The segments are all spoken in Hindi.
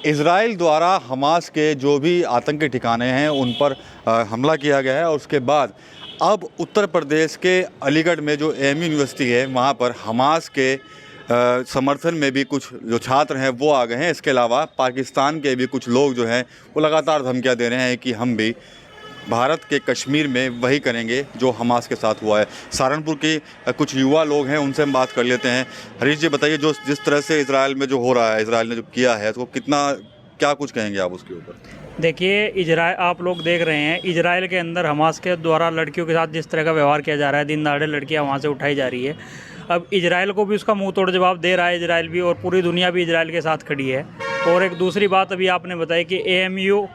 इज़राइल द्वारा हमास के जो भी आतंकी ठिकाने हैं उन पर हमला किया गया है और उसके बाद अब उत्तर प्रदेश के अलीगढ़ में जो एएमयू यूनिवर्सिटी है वहाँ पर हमास के समर्थन में भी कुछ जो छात्र हैं वो आ गए हैं। इसके अलावा पाकिस्तान के भी कुछ लोग जो हैं वो लगातार धमकियाँ दे रहे हैं कि हम भी भारत के कश्मीर में वही करेंगे जो हमास के साथ हुआ है। सहारनपुर के कुछ युवा लोग हैं, उनसे हम बात कर लेते हैं। हरीश जी बताइए, जो जिस तरह से इजराइल में जो हो रहा है, इजराइल ने जो किया है, तो कितना क्या कुछ कहेंगे आप उसके ऊपर? देखिए, इजराइल आप लोग देख रहे हैं, इजराइल के अंदर हमास के द्वारा लड़कियों के साथ जिस तरह का व्यवहार किया जा रहा है, दिन दहाड़े लड़कियां वहाँ से उठाई जा रही है। अब इजराइल को भी उसका मुंह तोड़ जवाब दे रहा है इजराइल भी, और पूरी दुनिया भी इजराइल के साथ खड़ी है। और एक दूसरी बात अभी आपने बताई कि एएमयू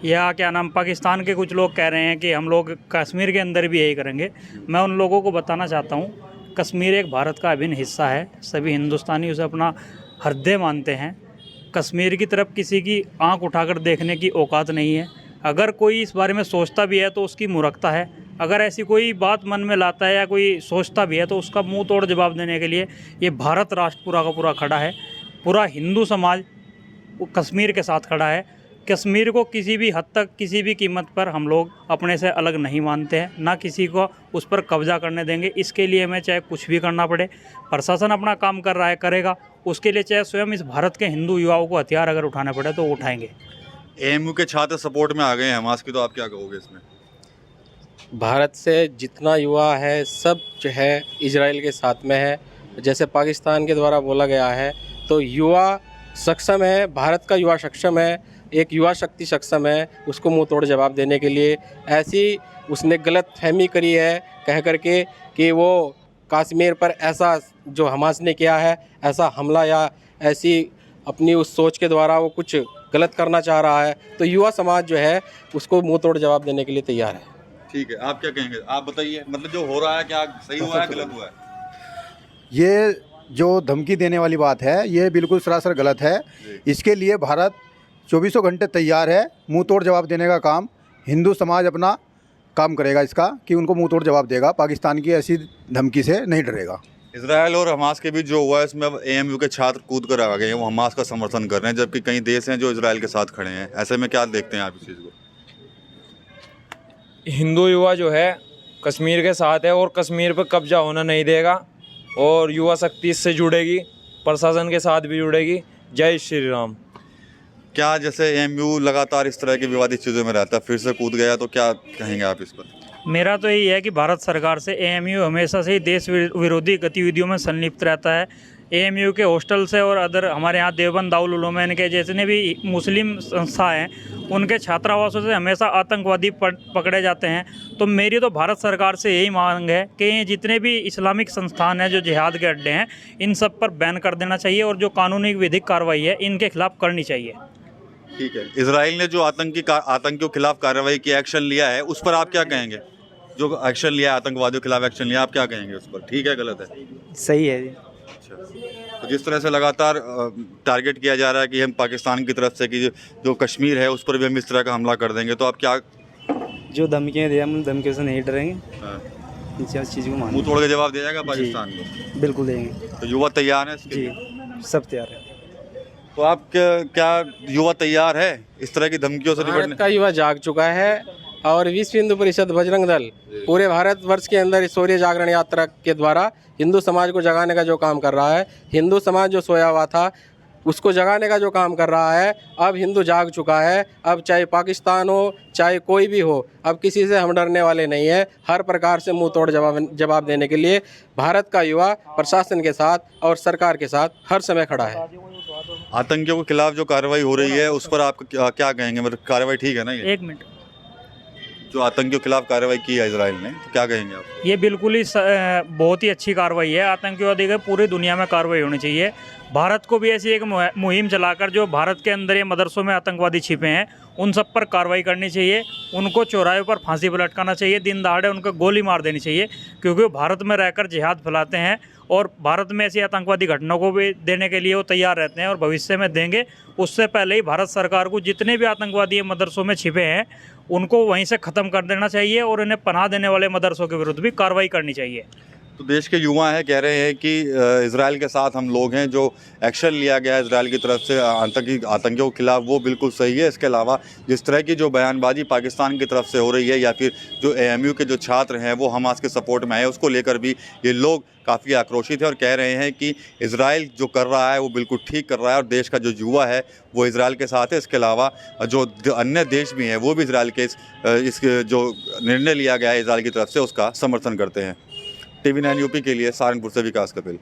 या क्या नाम, पाकिस्तान के कुछ लोग कह रहे हैं कि हम लोग कश्मीर के अंदर भी यही करेंगे। मैं उन लोगों को बताना चाहता हूँ, कश्मीर एक भारत का अभिन्न हिस्सा है। सभी हिंदुस्तानी उसे अपना हृदय मानते हैं। कश्मीर की तरफ किसी की आंख उठाकर देखने की औकात नहीं है। अगर कोई इस बारे में सोचता भी है तो उसकी मूर्खता है। अगर ऐसी कोई बात मन में लाता है या कोई सोचता भी है तो उसका मुंह तोड़ जवाब देने के लिए ये भारत राष्ट्र पूरा का पूरा खड़ा है। पूरा हिंदू समाज कश्मीर के साथ खड़ा है। कश्मीर को किसी भी हद तक, किसी भी कीमत पर हम लोग अपने से अलग नहीं मानते हैं, ना किसी को उस पर कब्जा करने देंगे। इसके लिए हमें चाहे कुछ भी करना पड़े, प्रशासन अपना काम कर रहा है, करेगा। उसके लिए चाहे स्वयं इस भारत के हिंदू युवाओं को हथियार अगर उठाना पड़े तो उठाएंगे। एएमयू के छात्र सपोर्ट में आ गए हैं हमास की, तो आप क्या कहोगे इसमें? भारत से जितना युवा है सब जो है इजराइल के साथ में है। जैसे पाकिस्तान के द्वारा बोला गया है तो युवा सक्षम है, भारत का युवा सक्षम है, एक युवा शक्ति सक्षम है उसको मुंह तोड़ जवाब देने के लिए। ऐसी उसने गलत फहमी करी है कह करके कि वो कश्मीर पर ऐसा जो हमास ने किया है ऐसा हमला या ऐसी अपनी उस सोच के द्वारा वो कुछ गलत करना चाह रहा है, तो युवा समाज जो है उसको मुंह तोड़ जवाब देने के लिए तैयार है। ठीक है, आप क्या कहेंगे? आप बताइए, मतलब जो हो रहा है क्या सही हुआ है, गलत हुआ है? ये जो धमकी देने वाली बात है ये बिल्कुल सरासर गलत है। इसके लिए भारत 24 घंटे तैयार है। मुंह तोड़ जवाब देने का काम हिंदू समाज अपना काम करेगा इसका, कि उनको मुंह तोड़ जवाब देगा। पाकिस्तान की ऐसी धमकी से नहीं डरेगा। इजराइल और हमास के बीच जो हुआ है इसमें अब एएमयू के छात्र कूद कर आ गए हैं, वो हमास का समर्थन कर रहे हैं, जबकि कई देश हैं जो इजराइल के साथ खड़े हैं। ऐसे में क्या देखते हैं आप इस चीज़ को? हिंदू युवा जो है कश्मीर के साथ है और कश्मीर पर कब्जा होना नहीं देगा, और युवा शक्ति इससे जुड़ेगी, प्रशासन के साथ भी जुड़ेगी। जय श्री राम। क्या जैसे एएमयू लगातार इस तरह की विवादित चीज़ों में रहता है, फिर से कूद गया, तो क्या कहेंगे आप इस पर? मेरा तो यही है कि भारत सरकार से एएमयू हमेशा से ही देश विरोधी गतिविधियों में संलिप्त रहता है। एएमयू के हॉस्टल से और अदर हमारे यहाँ देवबंद दारुल उलूम के जितने भी मुस्लिम संस्था हैं उनके छात्रावासों से हमेशा आतंकवादी पकड़े जाते हैं। तो मेरी तो भारत सरकार से यही मांग है कि जितने भी इस्लामिक संस्थान हैं जो जिहाद के अड्डे हैं, इन सब पर बैन कर देना चाहिए और जो कानूनी विधिक कार्रवाई है इनके खिलाफ करनी चाहिए। ठीक है, इजराइल ने जो आतंकियों के खिलाफ कार्रवाई की, एक्शन लिया है, उस पर आप क्या कहेंगे? जो एक्शन लिया है, आतंकवादियों के खिलाफ एक्शन लिया, आप क्या कहेंगे उस पर? ठीक है, गलत है? सही है जी। अच्छा, तो जिस तरह से लगातार टारगेट किया जा रहा है कि हम पाकिस्तान की तरफ से कि जो कश्मीर है उस पर भी हम इस तरह का हमला कर देंगे, तो आप क्या? जो धमकियाँ दिया हम धमकियों से नहीं डरेंगे। हाँ। इस चीज़ को मुंह तोड़ के जवाब दे जाएगा पाकिस्तान को? बिल्कुल देंगे तो युवा तैयार है इसके लिए? जी, सब तैयार है। तो आप क्या युवा तैयार है इस तरह की धमकियों से निपटने? भारत का युवा जाग चुका है और विश्व हिंदू परिषद बजरंग दल पूरे भारतवर्ष के अंदर सूर्य जागरण यात्रा के द्वारा हिंदू समाज को जगाने का जो काम कर रहा है, हिंदू समाज जो सोया हुआ था उसको जगाने का जो काम कर रहा है, अब हिंदू जाग चुका है। अब चाहे पाकिस्तान हो चाहे कोई भी हो, अब किसी से हम डरने वाले नहीं है। हर प्रकार से मुंह तोड़ जवाब देने के लिए भारत का युवा प्रशासन के साथ और सरकार के साथ हर समय खड़ा है। आतंकियों के खिलाफ जो कार्रवाई हो रही है उस पर आप क्या कहेंगे? मतलब कार्रवाई ठीक है ना? ये एक मिनट, जो आतंकियों के खिलाफ कार्रवाई की है इजराइल ने, तो क्या कहेंगे आप? ये बिल्कुल ही बहुत ही अच्छी कार्रवाई है। आतंकवादी की पूरी दुनिया में कार्रवाई होनी चाहिए। भारत को भी ऐसी एक मुहिम चलाकर जो भारत के अंदर ये मदरसों में आतंकवादी छिपे हैं उन सब पर कार्रवाई करनी चाहिए। उनको चौराहे पर फांसी पर लटकाना चाहिए, दिन दहाड़े उनको गोली मार देनी चाहिए, क्योंकि वो भारत में रहकर जिहाद फैलाते हैं और भारत में ऐसी आतंकवादी घटनाओं को भी देने के लिए वो तैयार रहते हैं और भविष्य में देंगे। उससे पहले ही भारत सरकार को जितने भी आतंकवादी मदरसों में छिपे हैं उनको वहीं से ख़त्म कर देना चाहिए और इन्हें पनाह देने वाले मदरसों के विरुद्ध भी कार्रवाई करनी चाहिए। तो देश के युवा हैं कह रहे हैं कि इजराइल के साथ हम लोग हैं, जो एक्शन लिया गया है इजराइल की तरफ से आतंकियों के खिलाफ वो बिल्कुल सही है। इसके अलावा जिस तरह की जो बयानबाजी पाकिस्तान की तरफ से हो रही है या फिर जो AMU के जो छात्र हैं वो हमास के सपोर्ट में आए, उसको लेकर भी ये लोग काफ़ी आक्रोशित है और कह रहे हैं कि इजराइल जो कर रहा है वो बिल्कुल ठीक कर रहा है और देश का जो युवा है वो इजराइल के साथ है। इसके अलावा जो अन्य देश भी हैं वो भी इजराइल के इस जो निर्णय लिया गया है इजराइल की तरफ से उसका समर्थन करते हैं। TV9 UP के लिए सहारनपुर से विकास कपिल।